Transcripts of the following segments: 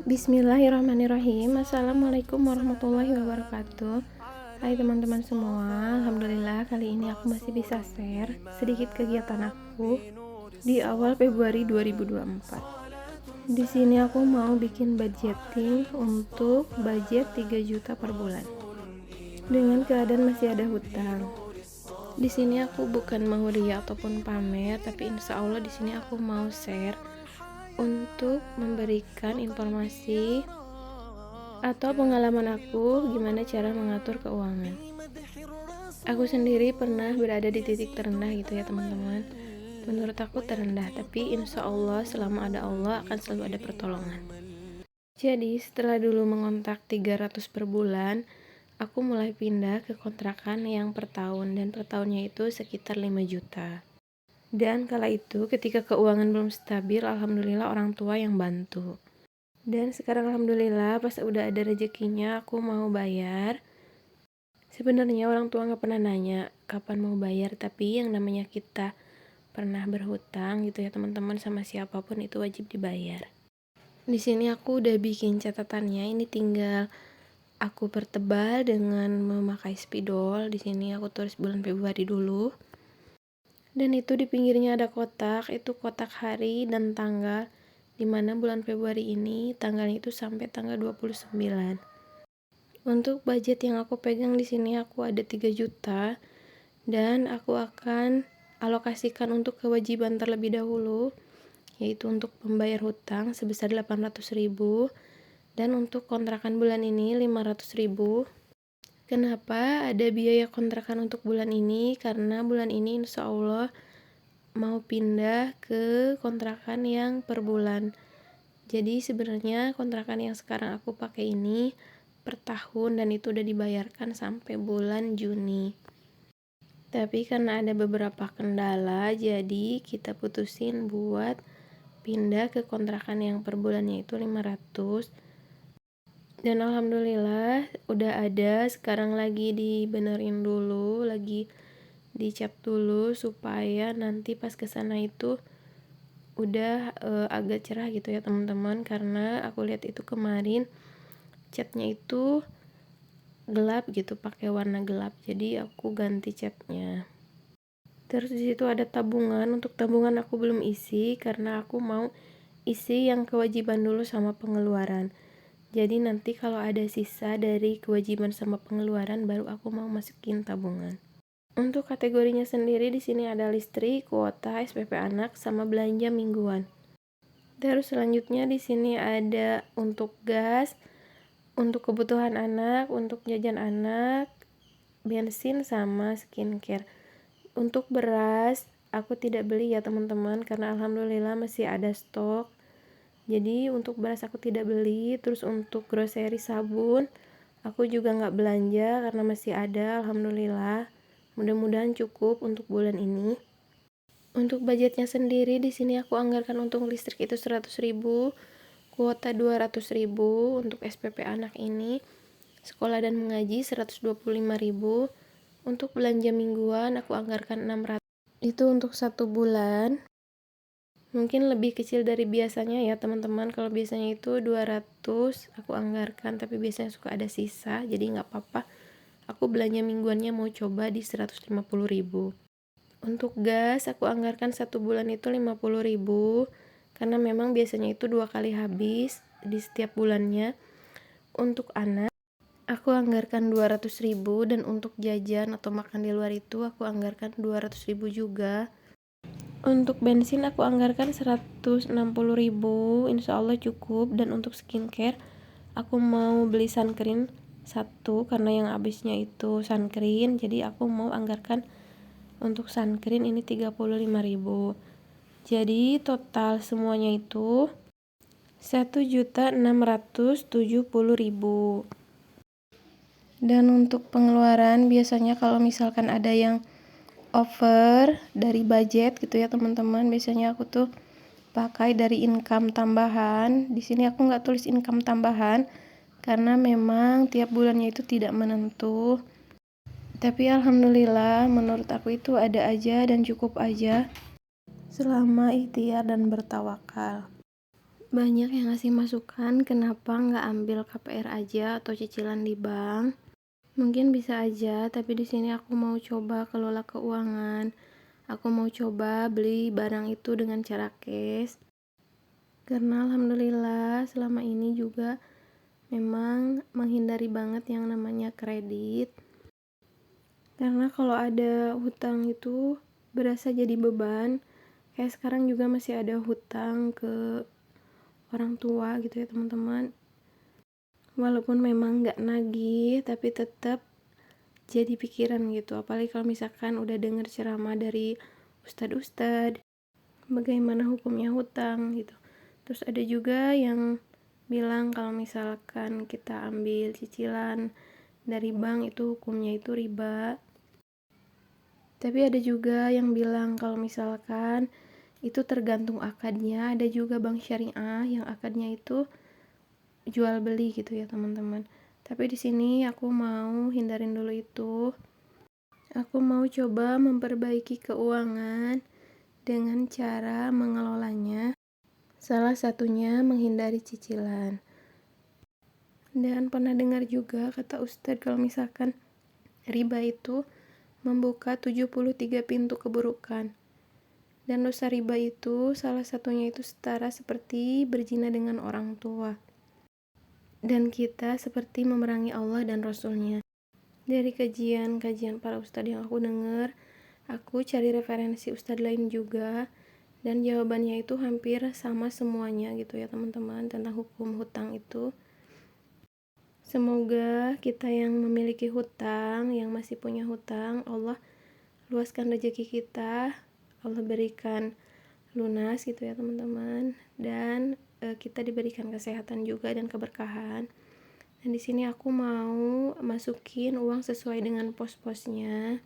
Bismillahirrahmanirrahim. Assalamualaikum warahmatullahi wabarakatuh. Hai teman-teman semua, alhamdulillah kali ini aku masih bisa share sedikit kegiatan aku di awal Februari 2024. Di sini aku mau bikin budgeting untuk budget 3 juta per bulan. Dengan keadaan masih ada hutang. Di sini aku bukan mau ria ataupun pamer, tapi insya Allah di sini aku mau share untuk memberikan informasi atau pengalaman aku gimana cara mengatur keuangan. Aku sendiri pernah berada di titik terendah gitu ya teman-teman. Menurut aku terendah, tapi insya Allah selama ada Allah akan selalu ada pertolongan. Jadi setelah dulu mengontak 300 per bulan, aku mulai pindah ke kontrakan yang per tahun, dan per tahunnya itu sekitar 5 juta. Dan kala itu ketika keuangan belum stabil, alhamdulillah orang tua yang bantu. Dan sekarang alhamdulillah pas udah ada rezekinya aku mau bayar. Sebenarnya orang tua nggak pernah nanya kapan mau bayar, tapi yang namanya kita pernah berhutang gitu ya teman-teman sama siapapun itu wajib dibayar. Di sini aku udah bikin catatannya, ini tinggal aku pertebal dengan memakai spidol. Di sini aku tulis bulan Februari dulu. Dan itu di pinggirnya ada kotak, itu kotak hari dan tanggal, dimana bulan Februari ini tanggalnya itu sampai tanggal 29. Untuk budget yang aku pegang di sini aku ada 3 juta dan aku akan alokasikan untuk kewajiban terlebih dahulu, yaitu untuk pembayar hutang sebesar 800.000 dan untuk kontrakan bulan ini 500.000. Kenapa ada biaya kontrakan untuk bulan ini? Karena bulan ini insya Allah mau pindah ke kontrakan yang per bulan. Jadi sebenarnya kontrakan yang sekarang aku pakai ini per tahun dan itu udah dibayarkan sampai bulan Juni. Tapi karena ada beberapa kendala, jadi kita putusin buat pindah ke kontrakan yang per bulannya itu 500. Dan alhamdulillah udah ada, sekarang lagi dibenerin dulu, lagi dicat dulu supaya nanti pas kesana itu udah agak cerah gitu ya teman-teman, karena aku lihat itu kemarin catnya itu gelap gitu, pakai warna gelap, jadi aku ganti catnya. Terus di situ ada tabungan. Untuk tabungan aku belum isi karena aku mau isi yang kewajiban dulu sama pengeluaran. Jadi nanti kalau ada sisa dari kewajiban sama pengeluaran baru aku mau masukin tabungan. Untuk kategorinya sendiri di sini ada listrik, kuota, SPP anak, sama belanja mingguan. Terus selanjutnya di sini ada untuk gas, untuk kebutuhan anak, untuk jajan anak, bensin sama skincare. Untuk beras aku tidak beli ya teman-teman karena alhamdulillah masih ada stok. Jadi untuk beras aku tidak beli. Terus untuk grocery sabun aku juga nggak belanja karena masih ada, alhamdulillah. Mudah-mudahan cukup untuk bulan ini. Untuk budgetnya sendiri di sini aku anggarkan untuk listrik itu 100.000, kuota 200.000, untuk SPP anak ini sekolah dan mengaji 125.000, untuk belanja mingguan aku anggarkan 600. Itu untuk 1 bulan. Mungkin lebih kecil dari biasanya ya teman-teman. Kalau biasanya itu 200 aku anggarkan, tapi biasanya suka ada sisa, jadi nggak apa-apa. Aku belanja mingguannya mau coba di 150.000. Untuk gas aku anggarkan 1 bulan itu 50.000 karena memang biasanya itu 2 kali habis di setiap bulannya. Untuk anak aku anggarkan 200.000 dan untuk jajan atau makan di luar itu aku anggarkan 200.000 juga. Untuk bensin aku anggarkan 160.000, insya Allah cukup. Dan untuk skincare aku mau beli sunscreen 1 karena yang habisnya itu sunscreen, jadi aku mau anggarkan untuk sunscreen ini 35.000. Jadi total semuanya itu 1.670.000. Dan untuk pengeluaran biasanya kalau misalkan ada yang over dari budget gitu ya teman-teman, biasanya aku tuh pakai dari income tambahan. Di sini aku nggak tulis income tambahan karena memang tiap bulannya itu tidak menentu. Tapi alhamdulillah menurut aku itu ada aja dan cukup aja selama ikhtiar dan bertawakal. Banyak yang ngasih masukan kenapa nggak ambil KPR aja atau cicilan di bank. Mungkin bisa aja, tapi di sini aku mau coba kelola keuangan. Aku mau coba beli barang itu dengan cara cash. Karena alhamdulillah selama ini juga memang menghindari banget yang namanya kredit. Karena kalau ada hutang itu berasa jadi beban. Kayak sekarang juga masih ada hutang ke orang tua gitu ya teman-teman. Walaupun memang nggak nagih, tapi tetap jadi pikiran gitu. Apalagi kalau misalkan udah denger ceramah dari ustadz-ustadz, bagaimana hukumnya hutang gitu. Terus ada juga yang bilang kalau misalkan kita ambil cicilan dari bank itu hukumnya itu riba. Tapi ada juga yang bilang kalau misalkan itu tergantung akadnya. Ada juga bank syariah yang akadnya itu jual beli gitu ya teman-teman. Tapi di sini aku mau hindarin dulu itu. Aku mau coba memperbaiki keuangan dengan cara mengelolanya. Salah satunya menghindari cicilan. Dan pernah dengar juga kata Ustadz kalau misalkan riba itu membuka 73 pintu keburukan. Dan dosa riba itu salah satunya itu setara seperti berzina dengan orang tua. Dan kita seperti memerangi Allah dan Rasulnya. Dari kajian-kajian para ustadz yang aku dengar, aku cari referensi ustadz lain juga, dan jawabannya itu hampir sama semuanya gitu ya teman-teman tentang hukum hutang itu. Semoga kita yang memiliki hutang, yang masih punya hutang, Allah luaskan rezeki kita, Allah berikan lunas gitu ya teman-teman, dan kita diberikan kesehatan juga dan keberkahan. Dan di sini aku mau masukin uang sesuai dengan pos-posnya.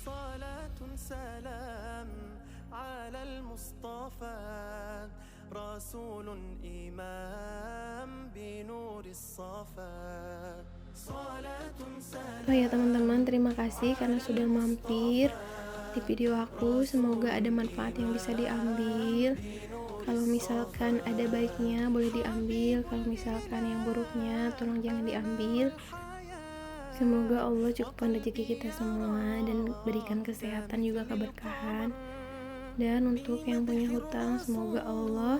صلاة سلام على المصطفى رسول إمام بنور الصفا. Oh ya teman-teman, terima kasih karena sudah mampir di video aku. Semoga ada manfaat yang bisa diambil. Kalau misalkan ada baiknya boleh diambil, kalau misalkan yang buruknya tolong jangan diambil. Semoga Allah cukupkan rezeki kita semua dan berikan kesehatan juga keberkahan. Dan untuk yang punya hutang, semoga Allah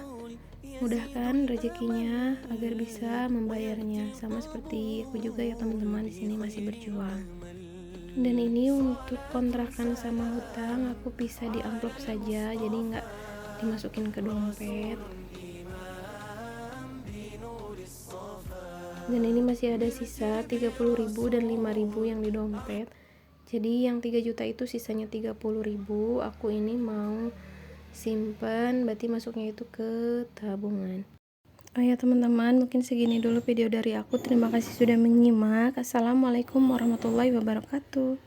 mudahkan rezekinya agar bisa membayarnya. Sama seperti aku juga ya teman-teman, di sini masih berjuang. Dan ini untuk kontrakan sama hutang aku bisa di amplop saja, jadi nggak dimasukin ke dompet. Dan ini masih ada sisa 30.000 dan 5.000 yang di dompet. Jadi yang 3 juta itu sisanya 30.000. Aku ini mau simpan, berarti masuknya itu ke tabungan. Oh ya teman-teman, mungkin segini dulu video dari aku. Terima kasih sudah menyimak. Assalamualaikum warahmatullahi wabarakatuh.